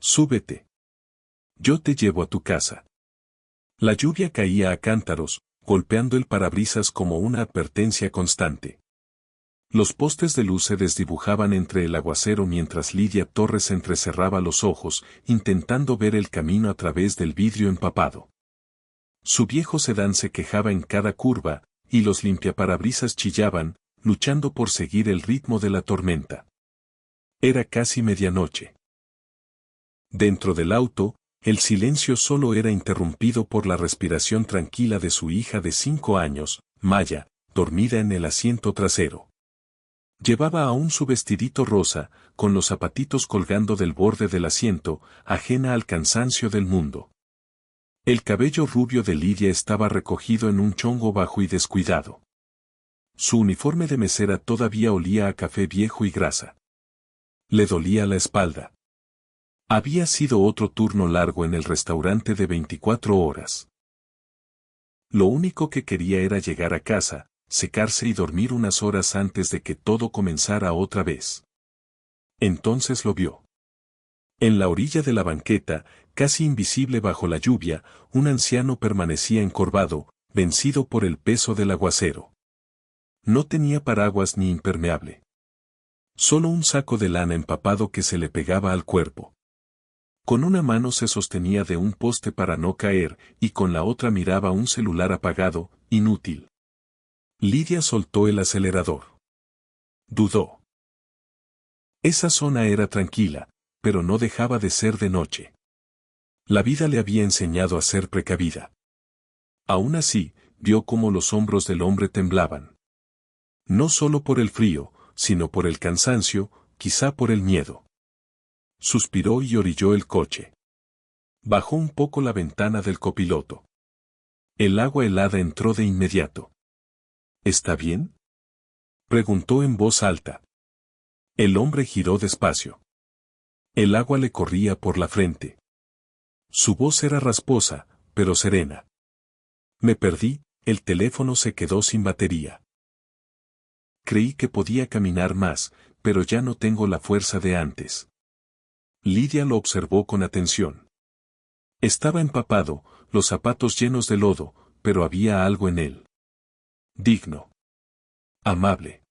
Súbete. Yo te llevo a tu casa. La lluvia caía a cántaros, golpeando el parabrisas como una advertencia constante. Los postes de luz se desdibujaban entre el aguacero mientras Lidia Torres entrecerraba los ojos, intentando ver el camino a través del vidrio empapado. Su viejo sedán se quejaba en cada curva, y los limpiaparabrisas chillaban, luchando por seguir el ritmo de la tormenta. Era casi medianoche. Dentro del auto, el silencio solo era interrumpido por la respiración tranquila de su hija de 5 años, Maya, dormida en el asiento trasero. Llevaba aún su vestidito rosa, con los zapatitos colgando del borde del asiento, ajena al cansancio del mundo. El cabello rubio de Lidia estaba recogido en un chongo bajo y descuidado. Su uniforme de mesera todavía olía a café viejo y grasa. Le dolía la espalda. Había sido otro turno largo en el restaurante de 24 horas. Lo único que quería era llegar a casa, secarse y dormir unas horas antes de que todo comenzara otra vez. Entonces lo vio. En la orilla de la banqueta, casi invisible bajo la lluvia, un anciano permanecía encorvado, vencido por el peso del aguacero. No tenía paraguas ni impermeable. Solo un saco de lana empapado que se le pegaba al cuerpo. Con una mano se sostenía de un poste para no caer, y con la otra miraba un celular apagado, inútil. Lidia soltó el acelerador. Dudó. Esa zona era tranquila, pero no dejaba de ser de noche. La vida le había enseñado a ser precavida. Aún así, vio cómo los hombros del hombre temblaban. No solo por el frío, sino por el cansancio, quizá por el miedo. Suspiró y orilló el coche. Bajó un poco la ventana del copiloto. El agua helada entró de inmediato. ¿Está bien?, preguntó en voz alta. El hombre giró despacio. El agua le corría por la frente. Su voz era rasposa, pero serena. Me perdí, el teléfono se quedó sin batería. Creí que podía caminar más, pero ya no tengo la fuerza de antes. Lidia lo observó con atención. Estaba empapado, los zapatos llenos de lodo, pero había algo en él. Digno. Amable.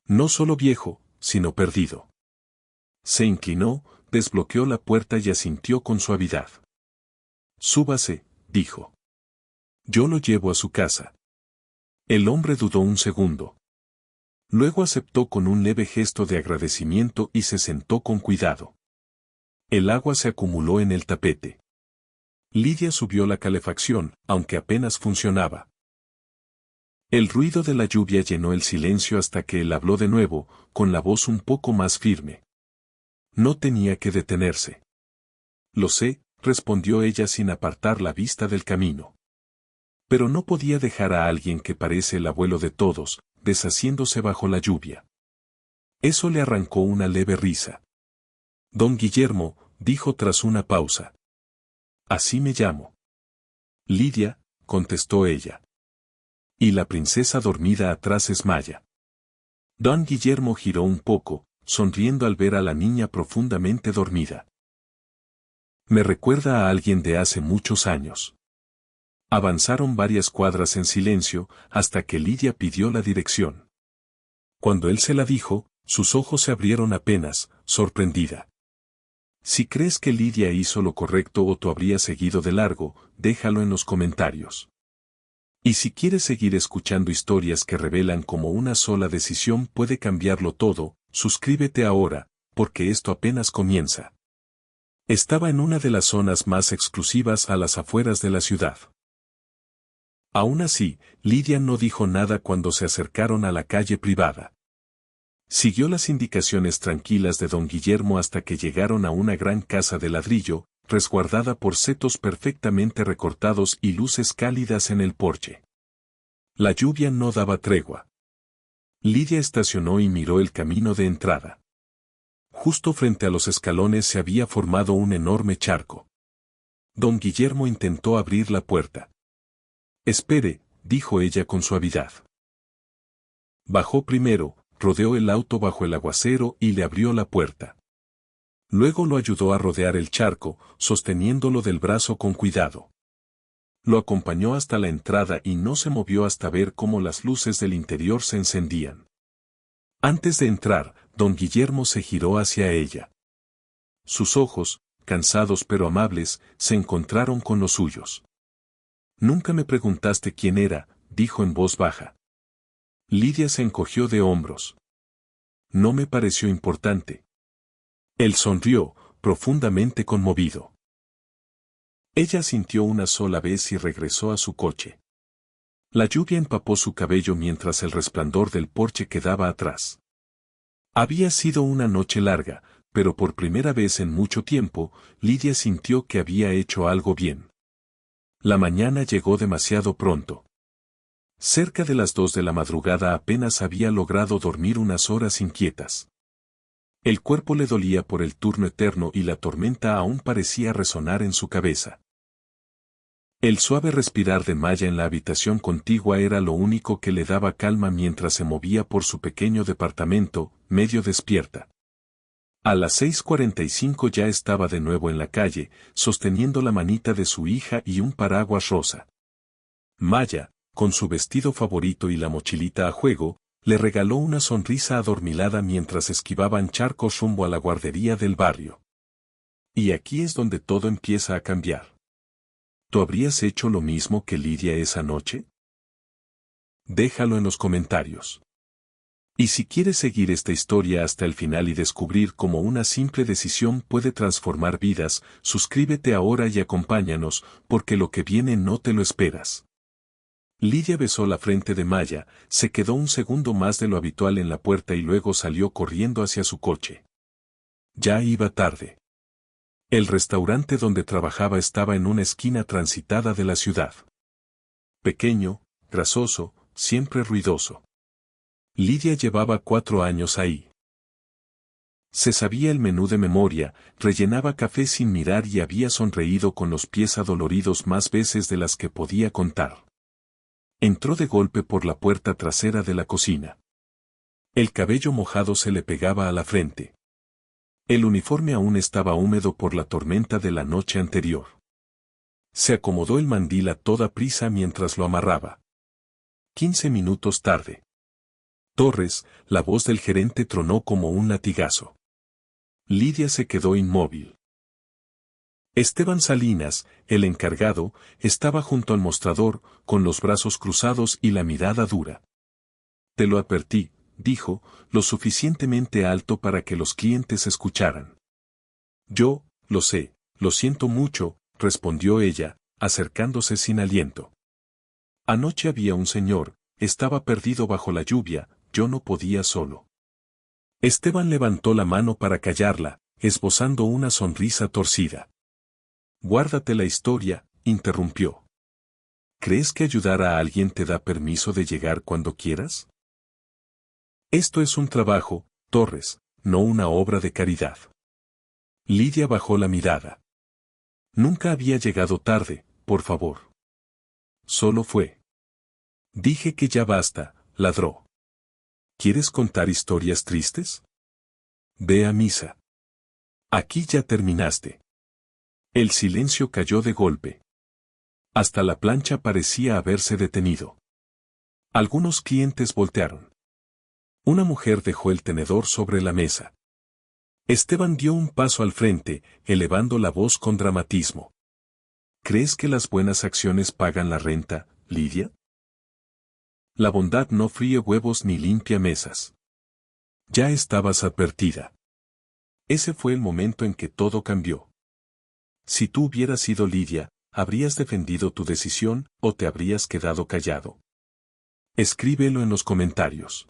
No solo viejo, sino perdido. Se inclinó, desbloqueó la puerta y asintió con suavidad. Súbase, dijo. Yo lo llevo a su casa. El hombre dudó un segundo. Luego aceptó con un leve gesto de agradecimiento y se sentó con cuidado. El agua se acumuló en el tapete. Lidia subió la calefacción, aunque apenas funcionaba. El ruido de la lluvia llenó el silencio hasta que él habló de nuevo, con la voz un poco más firme. No tenía que detenerse. Lo sé, respondió ella sin apartar la vista del camino. Pero no podía dejar a alguien que parece el abuelo de todos, deshaciéndose bajo la lluvia. Eso le arrancó una leve risa. Don Guillermo, dijo tras una pausa. Así me llamo. Lidia, contestó ella. Y la princesa dormida atrás es Maya. Don Guillermo giró un poco, sonriendo al ver a la niña profundamente dormida. Me recuerda a alguien de hace muchos años. Avanzaron varias cuadras en silencio, hasta que Lidia pidió la dirección. Cuando él se la dijo, sus ojos se abrieron apenas, sorprendida. Si crees que Lidia hizo lo correcto o tú habrías seguido de largo, déjalo en los comentarios. Y si quieres seguir escuchando historias que revelan cómo una sola decisión puede cambiarlo todo, suscríbete ahora, porque esto apenas comienza. Estaba en una de las zonas más exclusivas a las afueras de la ciudad. Aún así, Lidia no dijo nada cuando se acercaron a la calle privada. Siguió las indicaciones tranquilas de don Guillermo hasta que llegaron a una gran casa de ladrillo, resguardada por setos perfectamente recortados y luces cálidas en el porche. La lluvia no daba tregua. Lidia estacionó y miró el camino de entrada. Justo frente a los escalones se había formado un enorme charco. Don Guillermo intentó abrir la puerta. Espere, dijo ella con suavidad. Bajó primero, rodeó el auto bajo el aguacero y le abrió la puerta. Luego lo ayudó a rodear el charco, sosteniéndolo del brazo con cuidado. Lo acompañó hasta la entrada y no se movió hasta ver cómo las luces del interior se encendían. Antes de entrar, don Guillermo se giró hacia ella. Sus ojos, cansados pero amables, se encontraron con los suyos. «Nunca me preguntaste quién era», dijo en voz baja. Lidia se encogió de hombros. «No me pareció importante». Él sonrió, profundamente conmovido. Ella sintió una sola vez y regresó a su coche. La lluvia empapó su cabello mientras el resplandor del porche quedaba atrás. Había sido una noche larga, pero por primera vez en mucho tiempo, Lidia sintió que había hecho algo bien. La mañana llegó demasiado pronto. Cerca de las 2 de la madrugada apenas había logrado dormir unas horas inquietas. El cuerpo le dolía por el turno eterno y la tormenta aún parecía resonar en su cabeza. El suave respirar de Maya en la habitación contigua era lo único que le daba calma mientras se movía por su pequeño departamento, medio despierta. A las 6:45 ya estaba de nuevo en la calle, sosteniendo la manita de su hija y un paraguas rosa. Maya, con su vestido favorito y la mochilita a juego, le regaló una sonrisa adormilada mientras esquivaban charcos rumbo a la guardería del barrio. Y aquí es donde todo empieza a cambiar. ¿Tú habrías hecho lo mismo que Lidia esa noche? Déjalo en los comentarios. Y si quieres seguir esta historia hasta el final y descubrir cómo una simple decisión puede transformar vidas, suscríbete ahora y acompáñanos, porque lo que viene no te lo esperas. Lidia besó la frente de Maya, se quedó un segundo más de lo habitual en la puerta y luego salió corriendo hacia su coche. Ya iba tarde. El restaurante donde trabajaba estaba en una esquina transitada de la ciudad. Pequeño, grasoso, siempre ruidoso. Lidia llevaba 4 años ahí. Se sabía el menú de memoria, rellenaba café sin mirar y había sonreído con los pies adoloridos más veces de las que podía contar. Entró de golpe por la puerta trasera de la cocina. El cabello mojado se le pegaba a la frente. El uniforme aún estaba húmedo por la tormenta de la noche anterior. Se acomodó el mandil a toda prisa mientras lo amarraba. 15 minutos tarde. Torres, la voz del gerente tronó como un latigazo. Lidia se quedó inmóvil. Esteban Salinas, el encargado, estaba junto al mostrador, con los brazos cruzados y la mirada dura. Te lo advertí, dijo, lo suficientemente alto para que los clientes escucharan. Yo, lo sé, lo siento mucho, respondió ella, acercándose sin aliento. Anoche había un señor, estaba perdido bajo la lluvia, yo no podía solo. Esteban levantó la mano para callarla, esbozando una sonrisa torcida. Guárdate la historia, interrumpió. ¿Crees que ayudar a alguien te da permiso de llegar cuando quieras? Esto es un trabajo, Torres, no una obra de caridad. Lidia bajó la mirada. Nunca había llegado tarde, por favor. Solo fue. Dije que ya basta, ladró. ¿Quieres contar historias tristes? Ve a misa. Aquí ya terminaste. El silencio cayó de golpe. Hasta la plancha parecía haberse detenido. Algunos clientes voltearon. Una mujer dejó el tenedor sobre la mesa. Esteban dio un paso al frente, elevando la voz con dramatismo. ¿Crees que las buenas acciones pagan la renta, Lidia? La bondad no fríe huevos ni limpia mesas. Ya estabas advertida. Ese fue el momento en que todo cambió. Si tú hubieras sido Lidia, ¿habrías defendido tu decisión o te habrías quedado callado? Escríbelo en los comentarios.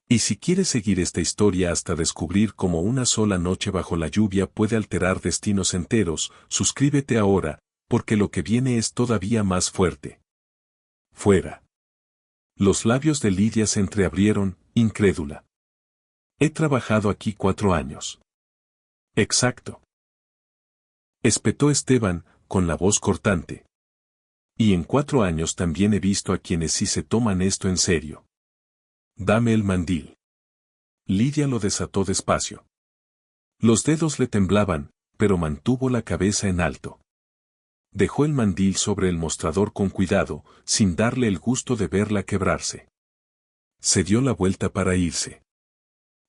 Y si quieres seguir esta historia hasta descubrir cómo una sola noche bajo la lluvia puede alterar destinos enteros, suscríbete ahora, porque lo que viene es todavía más fuerte. Fuera. Los labios de Lidia se entreabrieron, incrédula. He trabajado aquí 4 años. Exacto. Espetó Esteban, con la voz cortante. Y en 4 años también he visto a quienes sí se toman esto en serio. Dame el mandil. Lidia lo desató despacio. Los dedos le temblaban, pero mantuvo la cabeza en alto. Dejó el mandil sobre el mostrador con cuidado, sin darle el gusto de verla quebrarse. Se dio la vuelta para irse.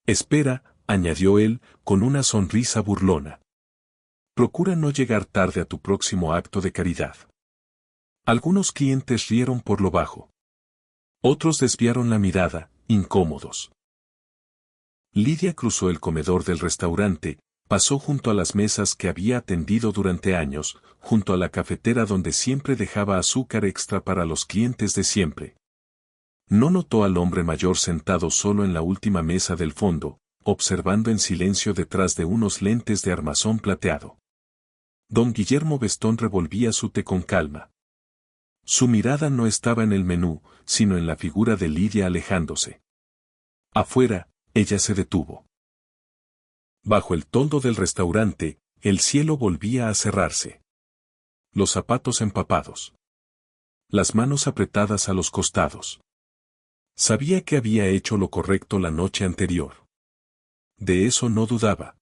Espera, añadió él, con una sonrisa burlona. Procura no llegar tarde a tu próximo acto de caridad. Algunos clientes rieron por lo bajo. Otros desviaron la mirada, incómodos. Lidia cruzó el comedor del restaurante, pasó junto a las mesas que había atendido durante años, junto a la cafetera donde siempre dejaba azúcar extra para los clientes de siempre. No notó al hombre mayor sentado solo en la última mesa del fondo, observando en silencio detrás de unos lentes de armazón plateado. Don Guillermo Bestón revolvía su té con calma. Su mirada no estaba en el menú, sino en la figura de Lidia alejándose. Afuera, ella se detuvo. Bajo el toldo del restaurante, el cielo volvía a cerrarse. Los zapatos empapados. Las manos apretadas a los costados. Sabía que había hecho lo correcto la noche anterior. De eso no dudaba.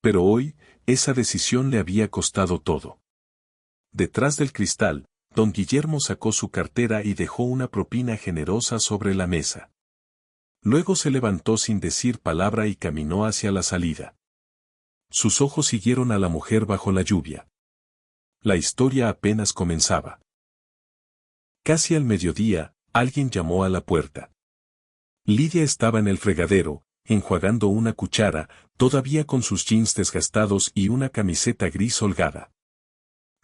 Pero hoy, esa decisión le había costado todo. Detrás del cristal, don Guillermo sacó su cartera y dejó una propina generosa sobre la mesa. Luego se levantó sin decir palabra y caminó hacia la salida. Sus ojos siguieron a la mujer bajo la lluvia. La historia apenas comenzaba. Casi al mediodía, alguien llamó a la puerta. Lidia estaba en el fregadero, enjuagando una cuchara, todavía con sus jeans desgastados y una camiseta gris holgada.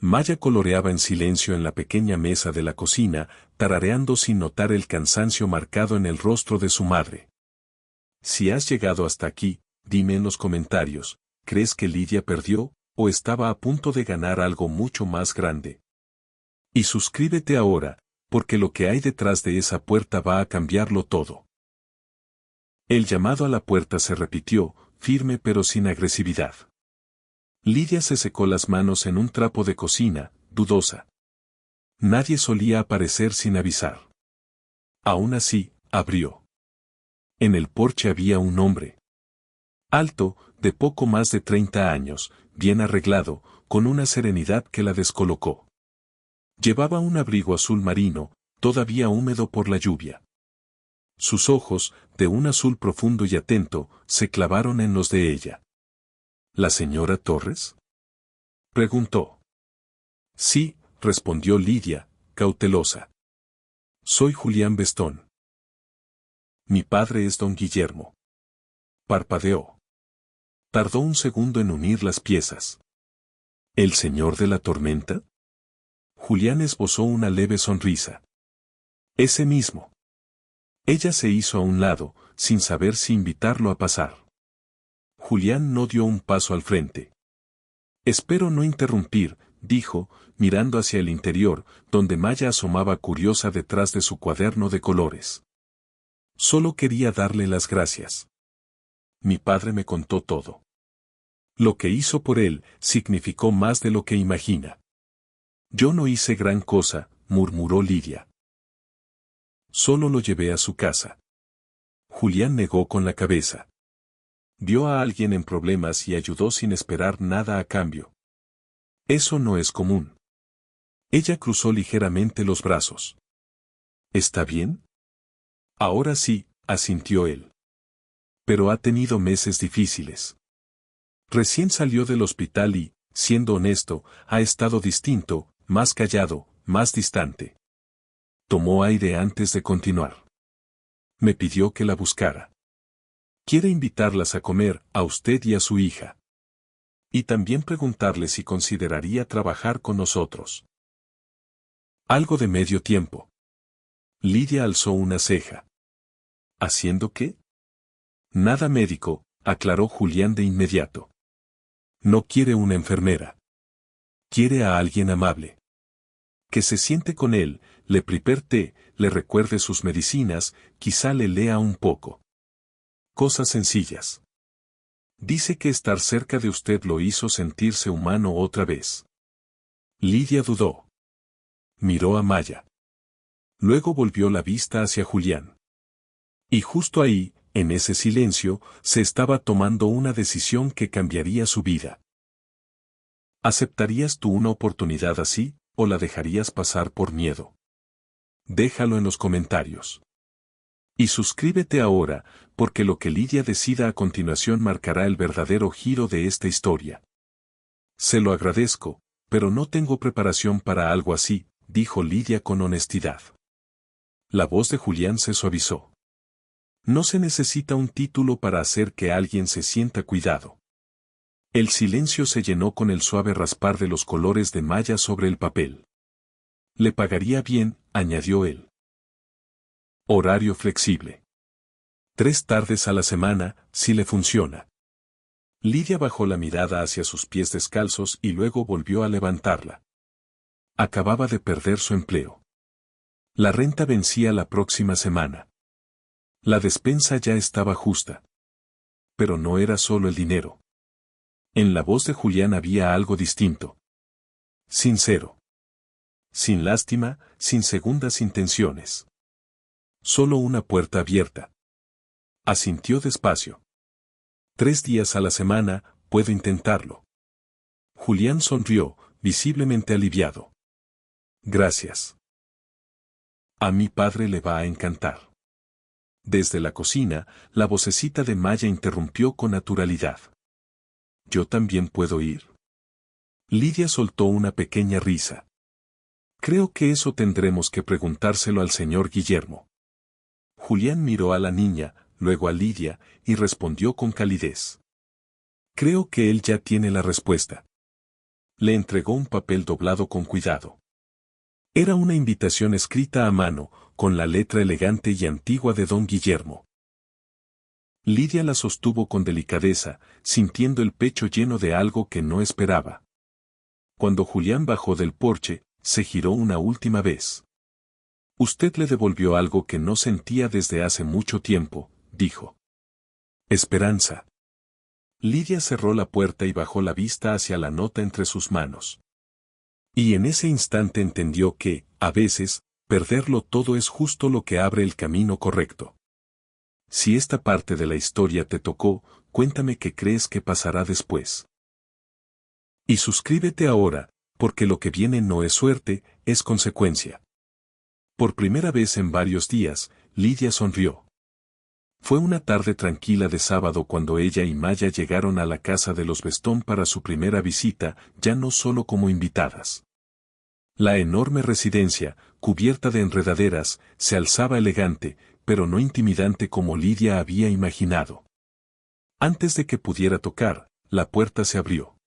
Maya coloreaba en silencio en la pequeña mesa de la cocina, tarareando sin notar el cansancio marcado en el rostro de su madre. Si has llegado hasta aquí, dime en los comentarios, ¿crees que Lidia perdió, o estaba a punto de ganar algo mucho más grande? Y suscríbete ahora, porque lo que hay detrás de esa puerta va a cambiarlo todo. El llamado a la puerta se repitió, firme pero sin agresividad. Lidia se secó las manos en un trapo de cocina, dudosa. Nadie solía aparecer sin avisar. Aún así, abrió. En el porche había un hombre. Alto, de poco más de 30 años, bien arreglado, con una serenidad que la descolocó. Llevaba un abrigo azul marino, todavía húmedo por la lluvia. Sus ojos, de un azul profundo y atento, se clavaron en los de ella. ¿La señora Torres?, preguntó. Sí, respondió Lidia, cautelosa. Soy Julián Bestón. Mi padre es don Guillermo. Parpadeó. Tardó un segundo en unir las piezas. ¿El señor de la tormenta? Julián esbozó una leve sonrisa. Ese mismo. Ella se hizo a un lado, sin saber si invitarlo a pasar. Julián no dio un paso al frente. Espero no interrumpir, dijo, mirando hacia el interior, donde Maya asomaba curiosa detrás de su cuaderno de colores. Solo quería darle las gracias. Mi padre me contó todo. Lo que hizo por él significó más de lo que imagina. Yo no hice gran cosa, murmuró Lidia. Solo lo llevé a su casa. Julián negó con la cabeza. Vio a alguien en problemas y ayudó sin esperar nada a cambio. Eso no es común. Ella cruzó ligeramente los brazos. ¿Está bien? Ahora sí, asintió él. Pero ha tenido meses difíciles. Recién salió del hospital y, siendo honesto, ha estado distinto, más callado, más distante. Tomó aire antes de continuar. Me pidió que la buscara. Quiere invitarlas a comer, a usted y a su hija. Y también preguntarle si consideraría trabajar con nosotros. Algo de medio tiempo. Lidia alzó una ceja. ¿Haciendo qué? Nada médico, aclaró Julián de inmediato. No quiere una enfermera. Quiere a alguien amable. Que se siente con él, le prepare té, le recuerde sus medicinas, quizá le lea un poco. Cosas sencillas. Dice que estar cerca de usted lo hizo sentirse humano otra vez. Lidia dudó. Miró a Maya. Luego volvió la vista hacia Julián. Y justo ahí, en ese silencio, se estaba tomando una decisión que cambiaría su vida. ¿Aceptarías tú una oportunidad así, o la dejarías pasar por miedo? Déjalo en los comentarios. Y suscríbete ahora, porque lo que Lidia decida a continuación marcará el verdadero giro de esta historia. Se lo agradezco, pero no tengo preparación para algo así, dijo Lidia con honestidad. La voz de Julián se suavizó. No se necesita un título para hacer que alguien se sienta cuidado. El silencio se llenó con el suave raspar de los colores de malla sobre el papel. Le pagaría bien, añadió él. Horario flexible. 3 tardes a la semana, si le funciona. Lidia bajó la mirada hacia sus pies descalzos y luego volvió a levantarla. Acababa de perder su empleo. La renta vencía la próxima semana. La despensa ya estaba justa. Pero no era solo el dinero. En la voz de Julián había algo distinto. Sincero. Sin lástima, sin segundas intenciones. Solo una puerta abierta. Asintió despacio. 3 días a la semana, puedo intentarlo. Julián sonrió, visiblemente aliviado. Gracias. A mi padre le va a encantar. Desde la cocina, la vocecita de Maya interrumpió con naturalidad. ¿Yo también puedo ir? Lidia soltó una pequeña risa. Creo que eso tendremos que preguntárselo al señor Guillermo. Julián miró a la niña, luego a Lidia, y respondió con calidez. Creo que él ya tiene la respuesta. Le entregó un papel doblado con cuidado. Era una invitación escrita a mano, con la letra elegante y antigua de don Guillermo. Lidia la sostuvo con delicadeza, sintiendo el pecho lleno de algo que no esperaba. Cuando Julián bajó del porche, se giró una última vez. Usted le devolvió algo que no sentía desde hace mucho tiempo, dijo. Esperanza. Lidia cerró la puerta y bajó la vista hacia la nota entre sus manos. Y en ese instante entendió que, a veces, perderlo todo es justo lo que abre el camino correcto. Si esta parte de la historia te tocó, cuéntame qué crees que pasará después. Y suscríbete ahora, porque lo que viene no es suerte, es consecuencia. Por primera vez en varios días, Lidia sonrió. Fue una tarde tranquila de sábado cuando ella y Maya llegaron a la casa de los Bestón para su primera visita, ya no solo como invitadas. La enorme residencia, cubierta de enredaderas, se alzaba elegante, pero no intimidante como Lidia había imaginado. Antes de que pudiera tocar, la puerta se abrió.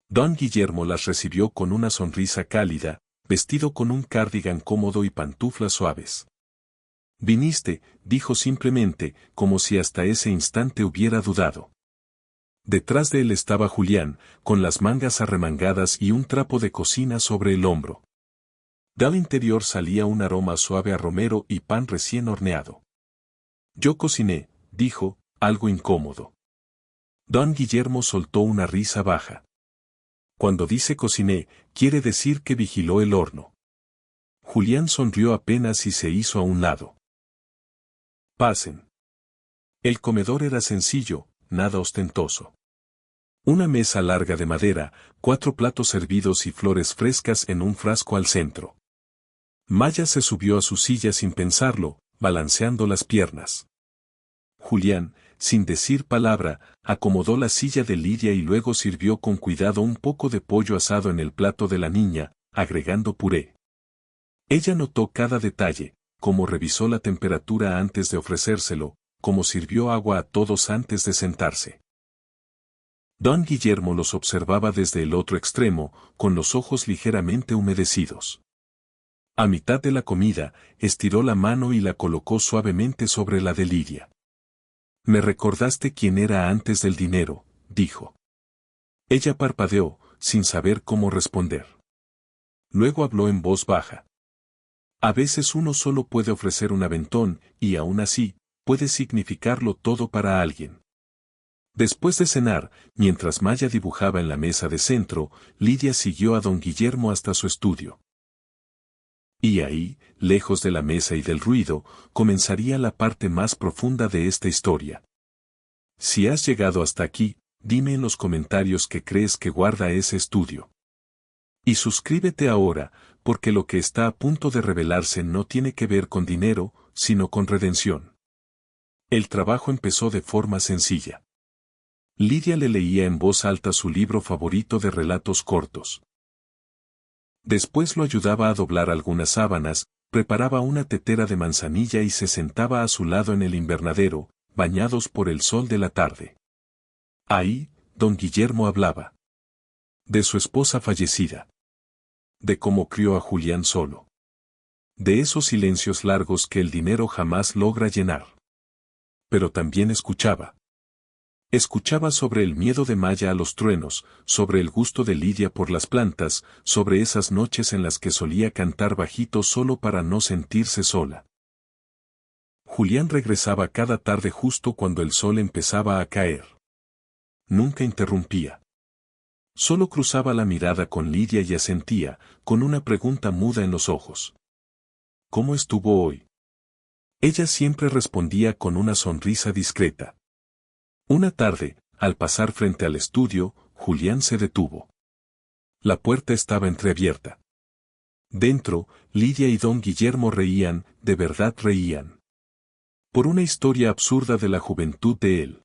Don Guillermo las recibió con una sonrisa cálida, vestido con un cardigan cómodo y pantuflas suaves. Viniste, dijo simplemente, como si hasta ese instante hubiera dudado. Detrás de él estaba Julián, con las mangas arremangadas y un trapo de cocina sobre el hombro. Del interior salía un aroma suave a romero y pan recién horneado. Yo cociné, dijo, algo incómodo. Don Guillermo soltó una risa baja. Cuando dice cociné, quiere decir que vigiló el horno. Julián sonrió apenas y se hizo a un lado. Pasen. El comedor era sencillo, nada ostentoso. Una mesa larga de madera, 4 platos servidos y flores frescas en un frasco al centro. Maya se subió a su silla sin pensarlo, balanceando las piernas. Julián, sin decir palabra, acomodó la silla de Lidia y luego sirvió con cuidado un poco de pollo asado en el plato de la niña, agregando puré. Ella notó cada detalle, cómo revisó la temperatura antes de ofrecérselo, cómo sirvió agua a todos antes de sentarse. Don Guillermo los observaba desde el otro extremo, con los ojos ligeramente humedecidos. A mitad de la comida, estiró la mano y la colocó suavemente sobre la de Lidia. Me recordaste quién era antes del dinero, dijo. Ella parpadeó, sin saber cómo responder. Luego habló en voz baja. A veces uno solo puede ofrecer un aventón, y aún así, puede significarlo todo para alguien. Después de cenar, mientras Maya dibujaba en la mesa de centro, Lidia siguió a don Guillermo hasta su estudio. Y ahí, lejos de la mesa y del ruido, comenzaría la parte más profunda de esta historia. Si has llegado hasta aquí, dime en los comentarios qué crees que guarda ese estudio. Y suscríbete ahora, porque lo que está a punto de revelarse no tiene que ver con dinero, sino con redención. El trabajo empezó de forma sencilla. Lidia le leía en voz alta su libro favorito de relatos cortos. Después lo ayudaba a doblar algunas sábanas, preparaba una tetera de manzanilla y se sentaba a su lado en el invernadero, bañados por el sol de la tarde. Ahí, don Guillermo hablaba. De su esposa fallecida. De cómo crió a Julián solo. De esos silencios largos que el dinero jamás logra llenar. Pero también escuchaba. Escuchaba sobre el miedo de Maya a los truenos, sobre el gusto de Lidia por las plantas, sobre esas noches en las que solía cantar bajito solo para no sentirse sola. Julián regresaba cada tarde justo cuando el sol empezaba a caer. Nunca interrumpía. Solo cruzaba la mirada con Lidia y asentía, con una pregunta muda en los ojos. ¿Cómo estuvo hoy? Ella siempre respondía con una sonrisa discreta. Una tarde, al pasar frente al estudio, Julián se detuvo. La puerta estaba entreabierta. Dentro, Lidia y don Guillermo reían, de verdad reían. Por una historia absurda de la juventud de él.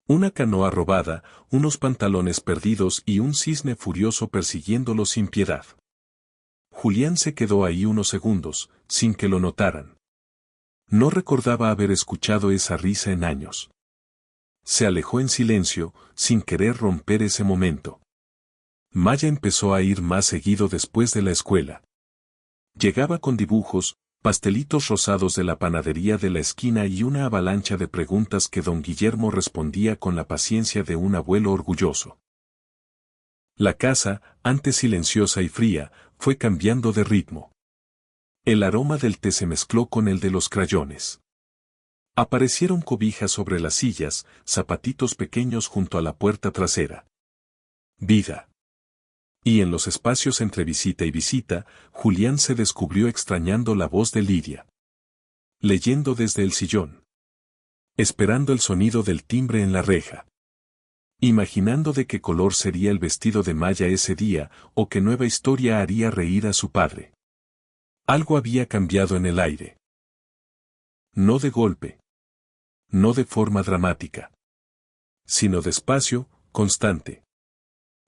Una canoa robada, unos pantalones perdidos y un cisne furioso persiguiéndolo sin piedad. Julián se quedó ahí unos segundos, sin que lo notaran. No recordaba haber escuchado esa risa en años. Se alejó en silencio, sin querer romper ese momento. Maya empezó a ir más seguido después de la escuela. Llegaba con dibujos, pastelitos rosados de la panadería de la esquina y una avalancha de preguntas que don Guillermo respondía con la paciencia de un abuelo orgulloso. La casa, antes silenciosa y fría, fue cambiando de ritmo. El aroma del té se mezcló con el de los crayones. Aparecieron cobijas sobre las sillas, zapatitos pequeños junto a la puerta trasera. Vida. Y en los espacios entre visita y visita, Julián se descubrió extrañando la voz de Lidia. Leyendo desde el sillón. Esperando el sonido del timbre en la reja. Imaginando de qué color sería el vestido de Maya ese día, o qué nueva historia haría reír a su padre. Algo había cambiado en el aire. No de golpe. No de forma dramática. Sino despacio, constante.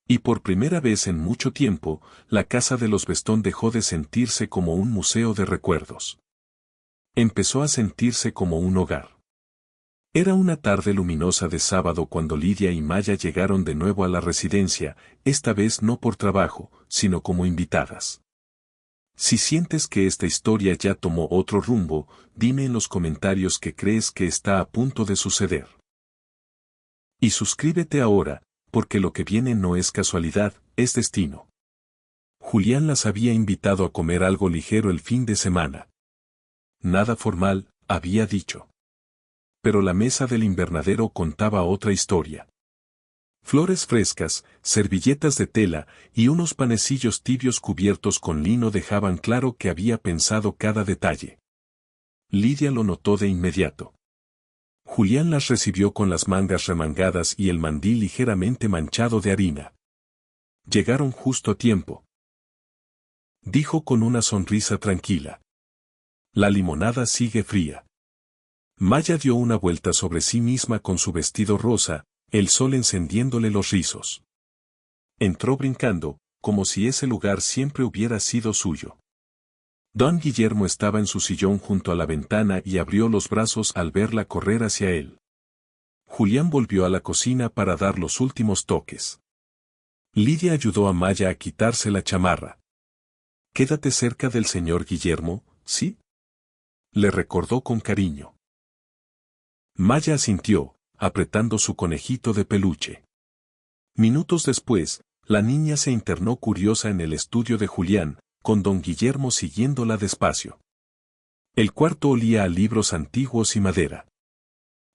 Y por primera vez en mucho tiempo, la casa de los Bestón dejó de sentirse como un museo de recuerdos. Empezó a sentirse como un hogar. Era una tarde luminosa de sábado cuando Lidia y Maya llegaron de nuevo a la residencia, esta vez no por trabajo, sino como invitadas. Si sientes que esta historia ya tomó otro rumbo, dime en los comentarios qué crees que está a punto de suceder. Y suscríbete ahora, porque lo que viene no es casualidad, es destino. Julián las había invitado a comer algo ligero el fin de semana. Nada formal, había dicho. Pero la mesa del invernadero contaba otra historia. Flores frescas, servilletas de tela y unos panecillos tibios cubiertos con lino dejaban claro que había pensado cada detalle. Lidia lo notó de inmediato. Julián las recibió con las mangas remangadas y el mandil ligeramente manchado de harina. Llegaron justo a tiempo. Dijo con una sonrisa tranquila. La limonada sigue fría. Maya dio una vuelta sobre sí misma con su vestido rosa, el sol encendiéndole los rizos. Entró brincando, como si ese lugar siempre hubiera sido suyo. Don Guillermo estaba en su sillón junto a la ventana y abrió los brazos al verla correr hacia él. Julián volvió a la cocina para dar los últimos toques. Lidia ayudó a Maya a quitarse la chamarra. «Quédate cerca del señor Guillermo, ¿sí?», le recordó con cariño. Maya asintió, apretando su conejito de peluche. Minutos después, la niña se internó curiosa en el estudio de Julián, con don Guillermo siguiéndola despacio. El cuarto olía a libros antiguos y madera.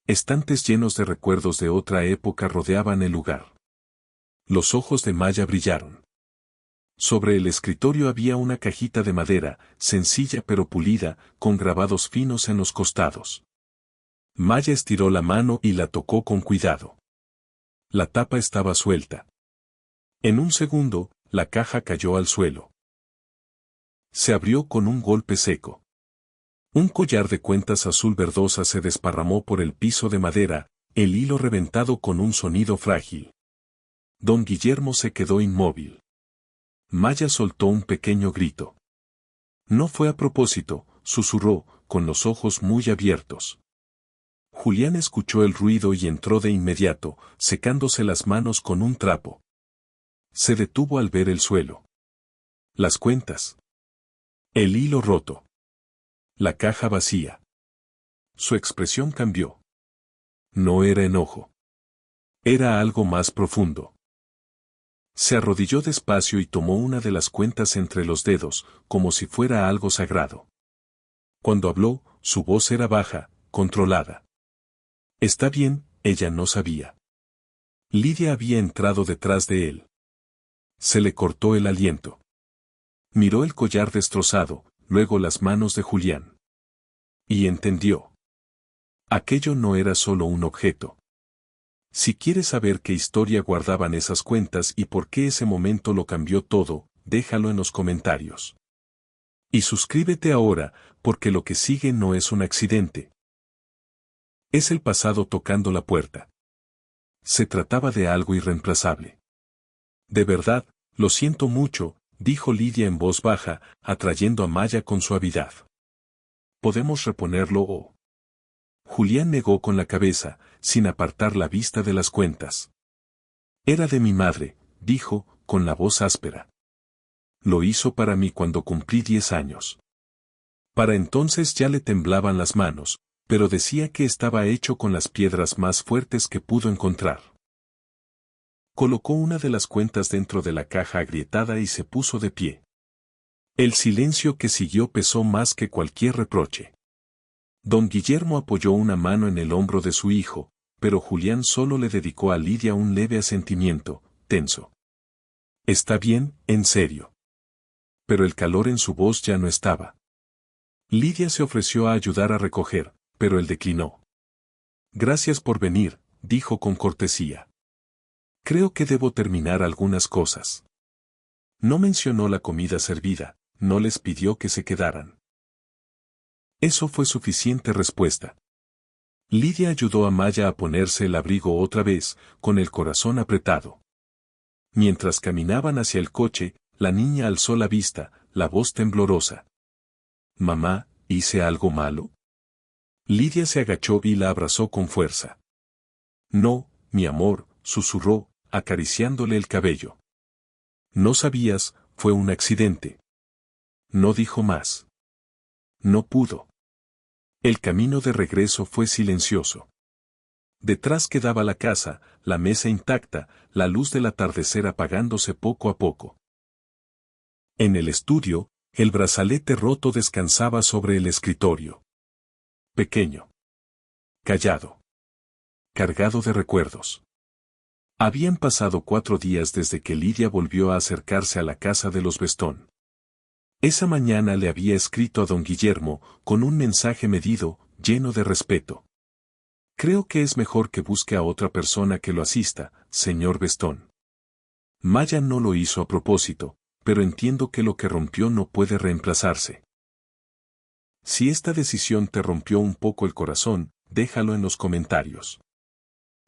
Estantes llenos de recuerdos de otra época rodeaban el lugar. Los ojos de Maya brillaron. Sobre el escritorio había una cajita de madera, sencilla pero pulida, con grabados finos en los costados. Maya estiró la mano y la tocó con cuidado. La tapa estaba suelta. En un segundo, la caja cayó al suelo. Se abrió con un golpe seco. Un collar de cuentas azul verdosa se desparramó por el piso de madera, el hilo reventado con un sonido frágil. Don Guillermo se quedó inmóvil. Maya soltó un pequeño grito. No fue a propósito, susurró, con los ojos muy abiertos. Julián escuchó el ruido y entró de inmediato, secándose las manos con un trapo. Se detuvo al ver el suelo. Las cuentas. El hilo roto. La caja vacía. Su expresión cambió. No era enojo. Era algo más profundo. Se arrodilló despacio y tomó una de las cuentas entre los dedos, como si fuera algo sagrado. Cuando habló, su voz era baja, controlada. Está bien, ella no sabía. Lidia había entrado detrás de él. Se le cortó el aliento. Miró el collar destrozado, luego las manos de Julián. Y entendió. Aquello no era solo un objeto. Si quieres saber qué historia guardaban esas cuentas y por qué ese momento lo cambió todo, déjalo en los comentarios. Y suscríbete ahora, porque lo que sigue no es un accidente. Es el pasado tocando la puerta. Se trataba de algo irreemplazable. De verdad, lo siento mucho, dijo Lidia en voz baja, atrayendo a Maya con suavidad. ¿Podemos reponerlo o...? Julián negó con la cabeza, sin apartar la vista de las cuentas. Era de mi madre, dijo, con la voz áspera. Lo hizo para mí cuando cumplí 10 años. Para entonces ya le temblaban las manos, pero decía que estaba hecho con las piedras más fuertes que pudo encontrar. Colocó una de las cuentas dentro de la caja agrietada y se puso de pie. El silencio que siguió pesó más que cualquier reproche. Don Guillermo apoyó una mano en el hombro de su hijo, pero Julián solo le dedicó a Lidia un leve asentimiento, tenso. Está bien, en serio. Pero el calor en su voz ya no estaba. Lidia se ofreció a ayudar a recoger, pero él declinó. Gracias por venir, dijo con cortesía. Creo que debo terminar algunas cosas. No mencionó la comida servida, no les pidió que se quedaran. Eso fue suficiente respuesta. Lidia ayudó a Maya a ponerse el abrigo otra vez, con el corazón apretado. Mientras caminaban hacia el coche, la niña alzó la vista, la voz temblorosa. Mamá, ¿hice algo malo? Lidia se agachó y la abrazó con fuerza. No, mi amor, susurró, acariciándole el cabello. No sabías, fue un accidente. No dijo más. No pudo. El camino de regreso fue silencioso. Detrás quedaba la casa, la mesa intacta, la luz del atardecer apagándose poco a poco. En el estudio, el brazalete roto descansaba sobre el escritorio. Pequeño. Callado. Cargado de recuerdos. Habían pasado 4 días desde que Lidia volvió a acercarse a la casa de los Bestón. Esa mañana le había escrito a don Guillermo, con un mensaje medido, lleno de respeto. Creo que es mejor que busque a otra persona que lo asista, señor Bestón. Maya no lo hizo a propósito, pero entiendo que lo que rompió no puede reemplazarse. Si esta decisión te rompió un poco el corazón, déjalo en los comentarios.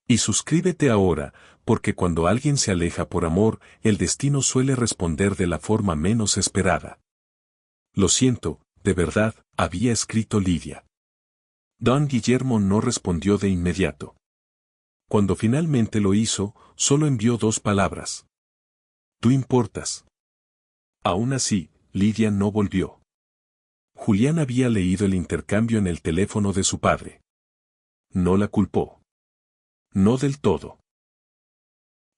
Y suscríbete ahora, porque cuando alguien se aleja por amor, el destino suele responder de la forma menos esperada. Lo siento, de verdad, había escrito Lidia. Don Guillermo no respondió de inmediato. Cuando finalmente lo hizo, solo envió 2 palabras. Tú importas. Aún así, Lidia no volvió. Julián había leído el intercambio en el teléfono de su padre. No la culpó. No del todo.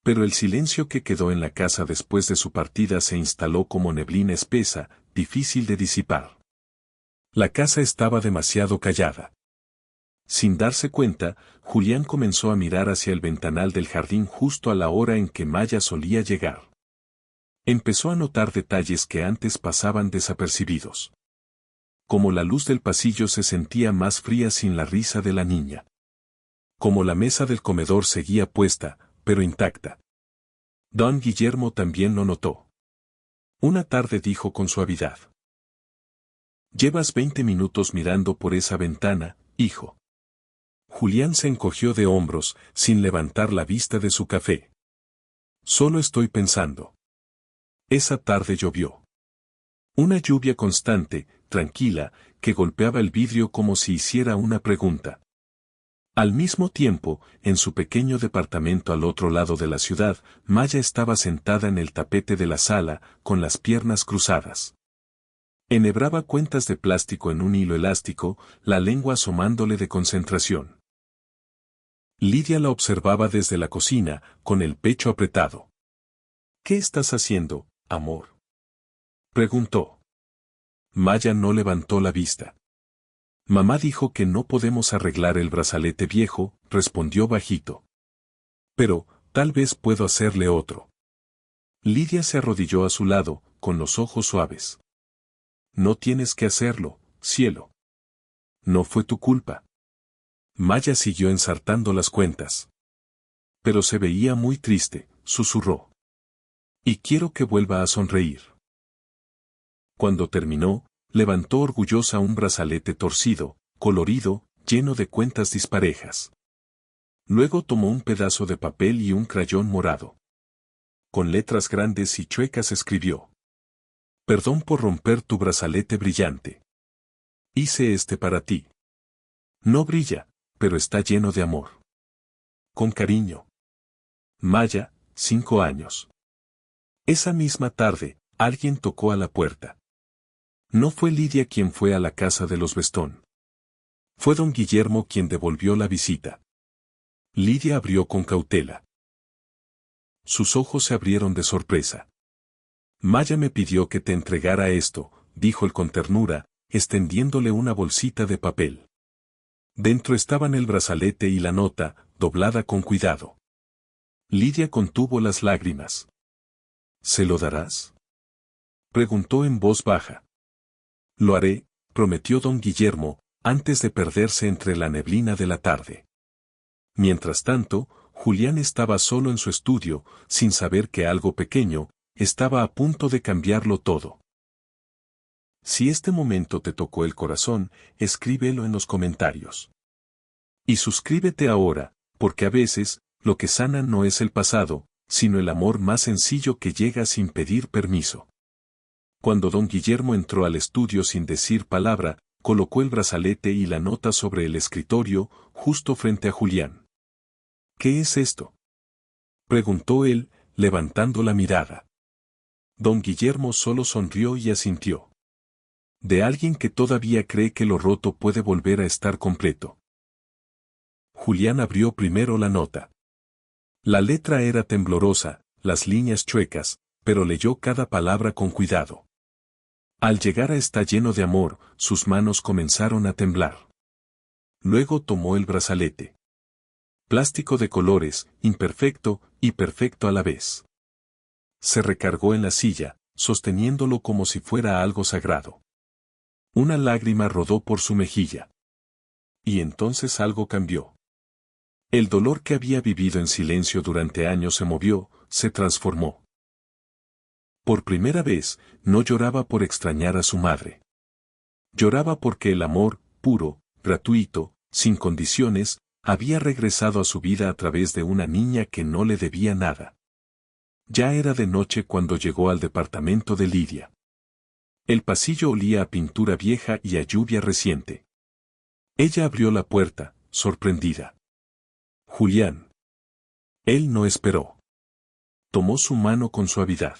Pero el silencio que quedó en la casa después de su partida se instaló como neblina espesa, difícil de disipar. La casa estaba demasiado callada. Sin darse cuenta, Julián comenzó a mirar hacia el ventanal del jardín justo a la hora en que Maya solía llegar. Empezó a notar detalles que antes pasaban desapercibidos. Como la luz del pasillo se sentía más fría sin la risa de la niña. Como la mesa del comedor seguía puesta, pero intacta. Don Guillermo también lo notó. Una tarde dijo con suavidad: «Llevas 20 minutos mirando por esa ventana, hijo». Julián se encogió de hombros, sin levantar la vista de su café. «Solo estoy pensando». Esa tarde llovió. Una lluvia constante, tranquila, que golpeaba el vidrio como si hiciera una pregunta. Al mismo tiempo, en su pequeño departamento al otro lado de la ciudad, Maya estaba sentada en el tapete de la sala, con las piernas cruzadas. Enhebraba cuentas de plástico en un hilo elástico, la lengua asomándole de concentración. Lidia la observaba desde la cocina, con el pecho apretado. «¿Qué estás haciendo, amor?», preguntó. Maya no levantó la vista. «Mamá dijo que no podemos arreglar el brazalete viejo», respondió bajito. «Pero, tal vez puedo hacerle otro». Lidia se arrodilló a su lado, con los ojos suaves. «No tienes que hacerlo, cielo. No fue tu culpa». Maya siguió ensartando las cuentas. «Pero se veía muy triste», susurró. «Y quiero que vuelva a sonreír». Cuando terminó, levantó orgullosa un brazalete torcido, colorido, lleno de cuentas disparejas. Luego tomó un pedazo de papel y un crayón morado. Con letras grandes y chuecas escribió: «Perdón por romper tu brazalete brillante. Hice este para ti. No brilla, pero está lleno de amor. Con cariño. Maya, 5 años». Esa misma tarde, alguien tocó a la puerta. No fue Lidia quien fue a la casa de los Vestón. Fue don Guillermo quien devolvió la visita. Lidia abrió con cautela. Sus ojos se abrieron de sorpresa. «Maya me pidió que te entregara esto», dijo él con ternura, extendiéndole una bolsita de papel. Dentro estaban el brazalete y la nota, doblada con cuidado. Lidia contuvo las lágrimas. «¿Se lo darás?», preguntó en voz baja. «Lo haré», prometió don Guillermo, antes de perderse entre la neblina de la tarde. Mientras tanto, Julián estaba solo en su estudio, sin saber que algo pequeño estaba a punto de cambiarlo todo. Si este momento te tocó el corazón, escríbelo en los comentarios. Y suscríbete ahora, porque a veces, lo que sana no es el pasado, sino el amor más sencillo que llega sin pedir permiso. Cuando don Guillermo entró al estudio sin decir palabra, colocó el brazalete y la nota sobre el escritorio, justo frente a Julián. «¿Qué es esto?», preguntó él, levantando la mirada. Don Guillermo solo sonrió y asintió. «De alguien que todavía cree que lo roto puede volver a estar completo». Julián abrió primero la nota. La letra era temblorosa, las líneas chuecas, pero leyó cada palabra con cuidado. Al llegar a «está lleno de amor», sus manos comenzaron a temblar. Luego tomó el brazalete. Plástico de colores, imperfecto y perfecto a la vez. Se recargó en la silla, sosteniéndolo como si fuera algo sagrado. Una lágrima rodó por su mejilla. Y entonces algo cambió. El dolor que había vivido en silencio durante años se movió, se transformó. Por primera vez, no lloraba por extrañar a su madre. Lloraba porque el amor, puro, gratuito, sin condiciones, había regresado a su vida a través de una niña que no le debía nada. Ya era de noche cuando llegó al departamento de Lidia. El pasillo olía a pintura vieja y a lluvia reciente. Ella abrió la puerta, sorprendida. «Julián». Él no esperó. Tomó su mano con suavidad.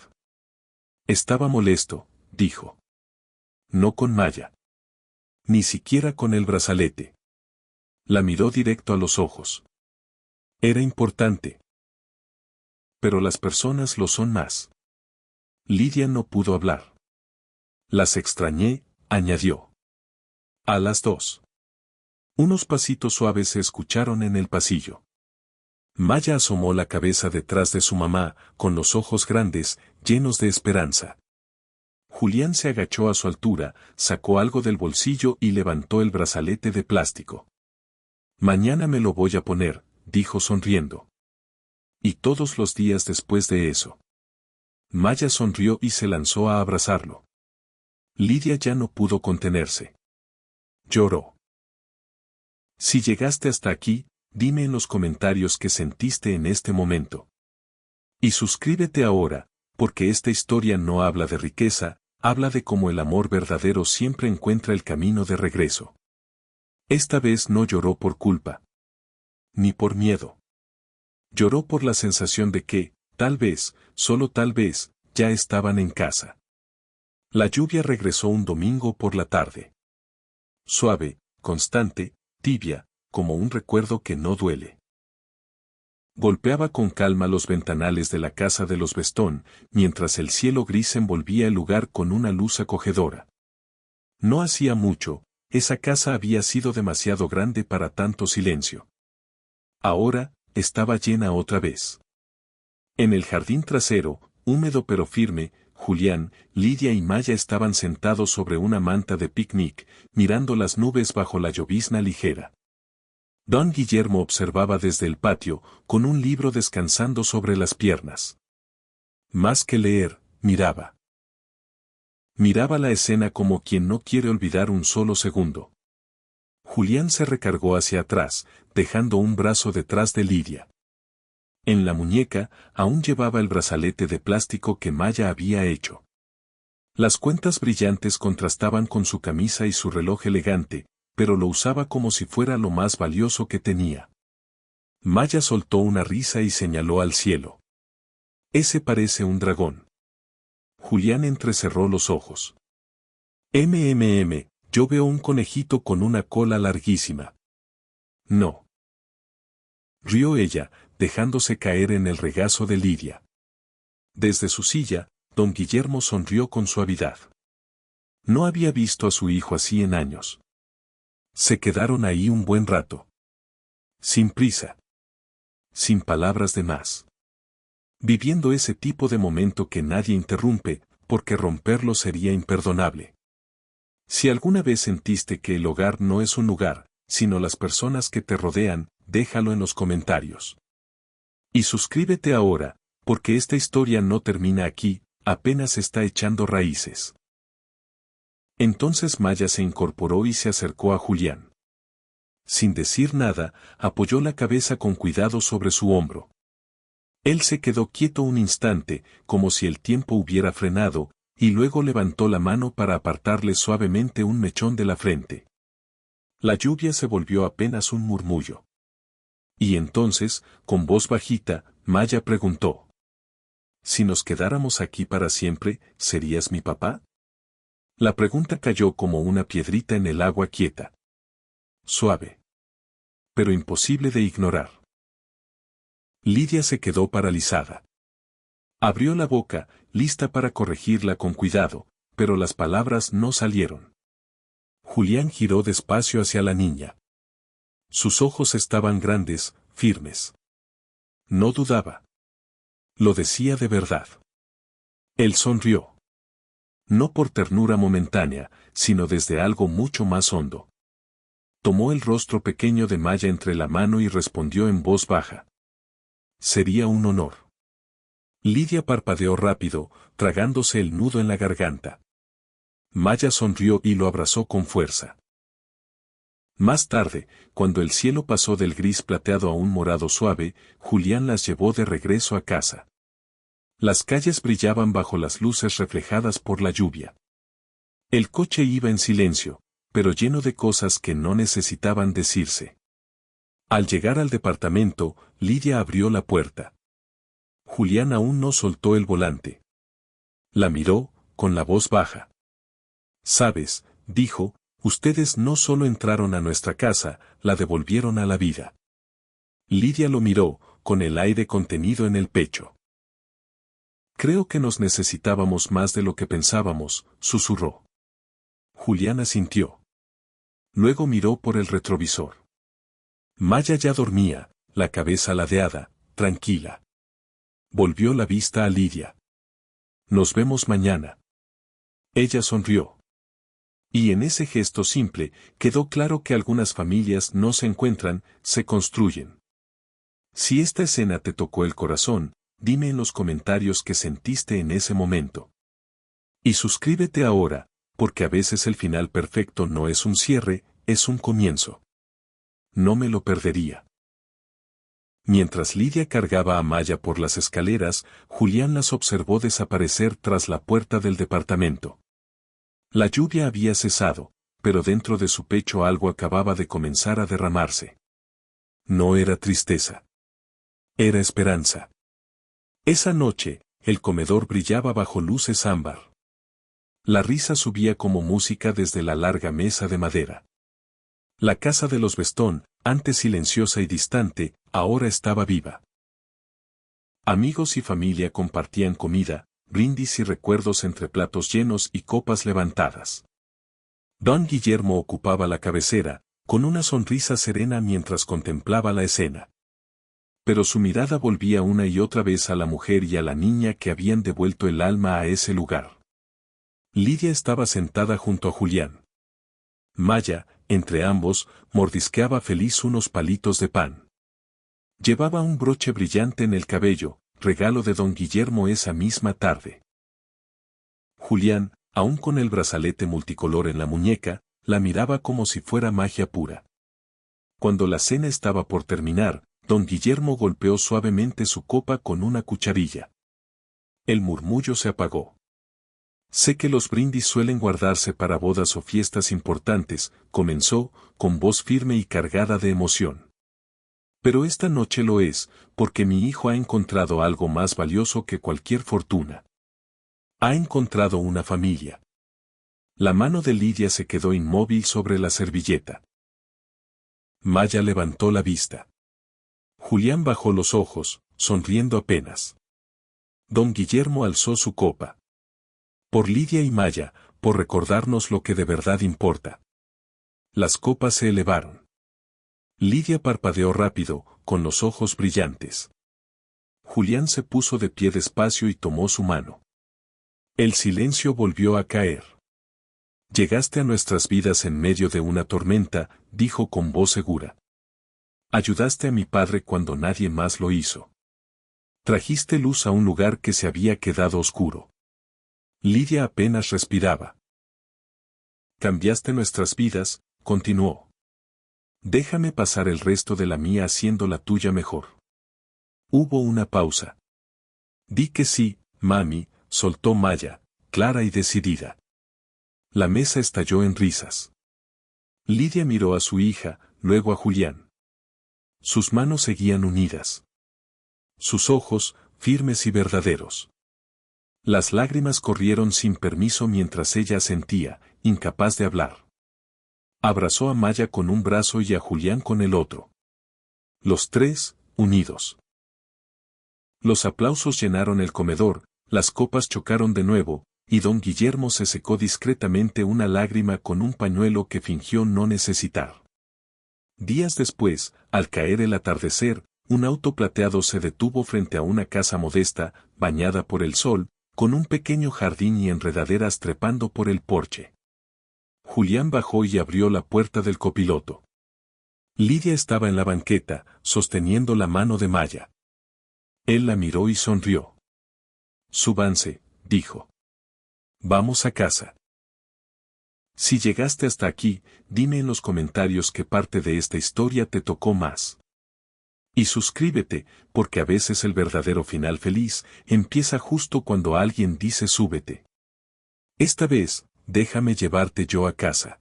«Estaba molesto», dijo. «No con Maya. Ni siquiera con el brazalete». La miró directo a los ojos. «Era importante. Pero las personas lo son más». Lidia no pudo hablar. «Las extrañé», añadió. A las 2. Unos pasitos suaves se escucharon en el pasillo. Maya asomó la cabeza detrás de su mamá, con los ojos grandes, llenos de esperanza. Julián se agachó a su altura, sacó algo del bolsillo y levantó el brazalete de plástico. Mañana me lo voy a poner, dijo sonriendo. Y todos los días después de eso. Maya sonrió y se lanzó a abrazarlo. Lidia ya no pudo contenerse. Lloró. Si llegaste hasta aquí, dime en los comentarios qué sentiste en este momento. Y suscríbete ahora, porque esta historia no habla de riqueza, habla de cómo el amor verdadero siempre encuentra el camino de regreso. Esta vez no lloró por culpa. Ni por miedo. Lloró por la sensación de que, tal vez, solo tal vez, ya estaban en casa. La lluvia regresó un domingo por la tarde. Suave, constante, tibia, como un recuerdo que no duele. Golpeaba con calma los ventanales de la casa de los Vestón, mientras el cielo gris envolvía el lugar con una luz acogedora. No hacía mucho, esa casa había sido demasiado grande para tanto silencio. Ahora, estaba llena otra vez. En el jardín trasero, húmedo pero firme, Julián, Lidia y Maya estaban sentados sobre una manta de picnic, mirando las nubes bajo la llovizna ligera. Don Guillermo observaba desde el patio, con un libro descansando sobre las piernas. Más que leer, miraba. Miraba la escena como quien no quiere olvidar un solo segundo. Julián se recargó hacia atrás, dejando un brazo detrás de Lidia. En la muñeca, aún llevaba el brazalete de plástico que Maya había hecho. Las cuentas brillantes contrastaban con su camisa y su reloj elegante, pero lo usaba como si fuera lo más valioso que tenía. Maya soltó una risa y señaló al cielo. Ese parece un dragón. Julián entrecerró los ojos. Yo veo un conejito con una cola larguísima. No. Rió ella, dejándose caer en el regazo de Lidia. Desde su silla, don Guillermo sonrió con suavidad. No había visto a su hijo así en años. Se quedaron ahí un buen rato. Sin prisa. Sin palabras de más. Viviendo ese tipo de momento que nadie interrumpe, porque romperlo sería imperdonable. Si alguna vez sentiste que el hogar no es un lugar, sino las personas que te rodean, déjalo en los comentarios. Y suscríbete ahora, porque esta historia no termina aquí, apenas está echando raíces. Entonces Maya se incorporó y se acercó a Julián. Sin decir nada, apoyó la cabeza con cuidado sobre su hombro. Él se quedó quieto un instante, como si el tiempo hubiera frenado, y luego levantó la mano para apartarle suavemente un mechón de la frente. La lluvia se volvió apenas un murmullo. Y entonces, con voz bajita, Maya preguntó. Si nos quedáramos aquí para siempre, ¿serías mi papá? La pregunta cayó como una piedrita en el agua quieta. Suave. Pero imposible de ignorar. Lidia se quedó paralizada. Abrió la boca, lista para corregirla con cuidado, pero las palabras no salieron. Julián giró despacio hacia la niña. Sus ojos estaban grandes, firmes. No dudaba. Lo decía de verdad. Él sonrió. No por ternura momentánea, sino desde algo mucho más hondo. Tomó el rostro pequeño de Maya entre la mano y respondió en voz baja. Sería un honor. Lidia parpadeó rápido, tragándose el nudo en la garganta. Maya sonrió y lo abrazó con fuerza. Más tarde, cuando el cielo pasó del gris plateado a un morado suave, Julián las llevó de regreso a casa. Las calles brillaban bajo las luces reflejadas por la lluvia. El coche iba en silencio, pero lleno de cosas que no necesitaban decirse. Al llegar al departamento, Lidia abrió la puerta. Julián aún no soltó el volante. La miró, con la voz baja. «Sabes», dijo, «ustedes no solo entraron a nuestra casa, la devolvieron a la vida». Lidia lo miró, con el aire contenido en el pecho. «Creo que nos necesitábamos más de lo que pensábamos», susurró. Julián asintió. Luego miró por el retrovisor. Maya ya dormía, la cabeza ladeada, tranquila. Volvió la vista a Lidia. Nos vemos mañana. Ella sonrió. Y en ese gesto simple, quedó claro que algunas familias no se encuentran, se construyen. Si esta escena te tocó el corazón, dime en los comentarios qué sentiste en ese momento. Y suscríbete ahora, porque a veces el final perfecto no es un cierre, es un comienzo. No me lo perdería. Mientras Lidia cargaba a Maya por las escaleras, Julián las observó desaparecer tras la puerta del departamento. La lluvia había cesado, pero dentro de su pecho algo acababa de comenzar a derramarse. No era tristeza. Era esperanza. Esa noche, el comedor brillaba bajo luces ámbar. La risa subía como música desde la larga mesa de madera. La casa de los Vestón, antes silenciosa y distante, ahora estaba viva. Amigos y familia compartían comida, brindis y recuerdos entre platos llenos y copas levantadas. Don Guillermo ocupaba la cabecera, con una sonrisa serena mientras contemplaba la escena. Pero su mirada volvía una y otra vez a la mujer y a la niña que habían devuelto el alma a ese lugar. Lidia estaba sentada junto a Julián. Maya, entre ambos, mordisqueaba feliz unos palitos de pan. Llevaba un broche brillante en el cabello, regalo de don Guillermo esa misma tarde. Julián, aún con el brazalete multicolor en la muñeca, la miraba como si fuera magia pura. Cuando la cena estaba por terminar, don Guillermo golpeó suavemente su copa con una cucharilla. El murmullo se apagó. Sé que los brindis suelen guardarse para bodas o fiestas importantes, comenzó, con voz firme y cargada de emoción. Pero esta noche lo es, porque mi hijo ha encontrado algo más valioso que cualquier fortuna. Ha encontrado una familia. La mano de Lidia se quedó inmóvil sobre la servilleta. Maya levantó la vista. Julián bajó los ojos, sonriendo apenas. Don Guillermo alzó su copa. Por Lidia y Maya, por recordarnos lo que de verdad importa. Las copas se elevaron. Lidia parpadeó rápido, con los ojos brillantes. Julián se puso de pie despacio y tomó su mano. El silencio volvió a caer. Llegaste a nuestras vidas en medio de una tormenta, dijo con voz segura. Ayudaste a mi padre cuando nadie más lo hizo. Trajiste luz a un lugar que se había quedado oscuro. Lidia apenas respiraba. Cambiaste nuestras vidas, continuó. Déjame pasar el resto de la mía haciendo la tuya mejor. Hubo una pausa. Di que sí, mami, soltó Maya, clara y decidida. La mesa estalló en risas. Lidia miró a su hija, luego a Julián. Sus manos seguían unidas. Sus ojos, firmes y verdaderos. Las lágrimas corrieron sin permiso mientras ella asentía, incapaz de hablar. Abrazó a Maya con un brazo y a Julián con el otro. Los tres, unidos. Los aplausos llenaron el comedor, las copas chocaron de nuevo, y don Guillermo se secó discretamente una lágrima con un pañuelo que fingió no necesitar. Días después, al caer el atardecer, un auto plateado se detuvo frente a una casa modesta, bañada por el sol, con un pequeño jardín y enredaderas trepando por el porche. Julián bajó y abrió la puerta del copiloto. Lidia estaba en la banqueta, sosteniendo la mano de Maya. Él la miró y sonrió. Súbanse, dijo. Vamos a casa. Si llegaste hasta aquí, dime en los comentarios qué parte de esta historia te tocó más. Y suscríbete, porque a veces el verdadero final feliz empieza justo cuando alguien dice súbete. Esta vez, déjame llevarte yo a casa.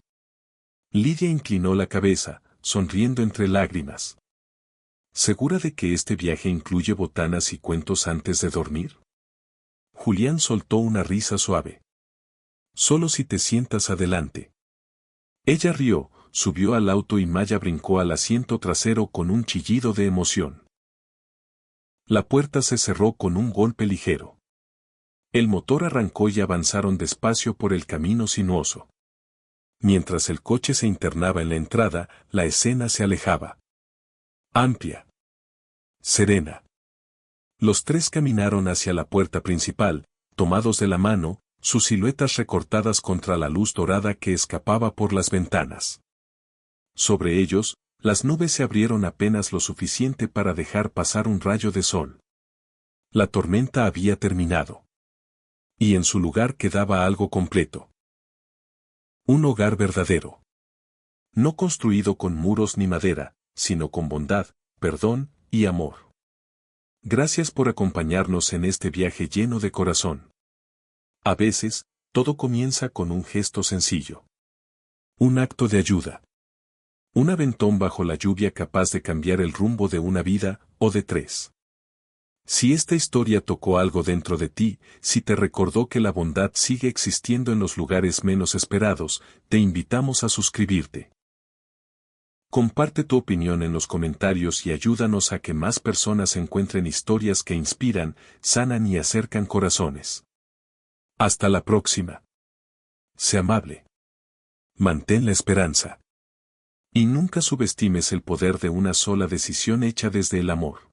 Lidia inclinó la cabeza, sonriendo entre lágrimas. ¿Segura de que este viaje incluye botanas y cuentos antes de dormir? Julián soltó una risa suave. Solo si te sientas adelante. Ella rió, subió al auto y Maya brincó al asiento trasero con un chillido de emoción. La puerta se cerró con un golpe ligero. El motor arrancó y avanzaron despacio por el camino sinuoso. Mientras el coche se internaba en la entrada, la escena se alejaba. Amplia. Serena. Los tres caminaron hacia la puerta principal, tomados de la mano, sus siluetas recortadas contra la luz dorada que escapaba por las ventanas. Sobre ellos, las nubes se abrieron apenas lo suficiente para dejar pasar un rayo de sol. La tormenta había terminado. Y en su lugar quedaba algo completo. Un hogar verdadero. No construido con muros ni madera, sino con bondad, perdón y amor. Gracias por acompañarnos en este viaje lleno de corazón. A veces, todo comienza con un gesto sencillo. Un acto de ayuda. Un aventón bajo la lluvia capaz de cambiar el rumbo de una vida, o de tres. Si esta historia tocó algo dentro de ti, si te recordó que la bondad sigue existiendo en los lugares menos esperados, te invitamos a suscribirte. Comparte tu opinión en los comentarios y ayúdanos a que más personas encuentren historias que inspiran, sanan y acercan corazones. Hasta la próxima. Sé amable. Mantén la esperanza. Y nunca subestimes el poder de una sola decisión hecha desde el amor.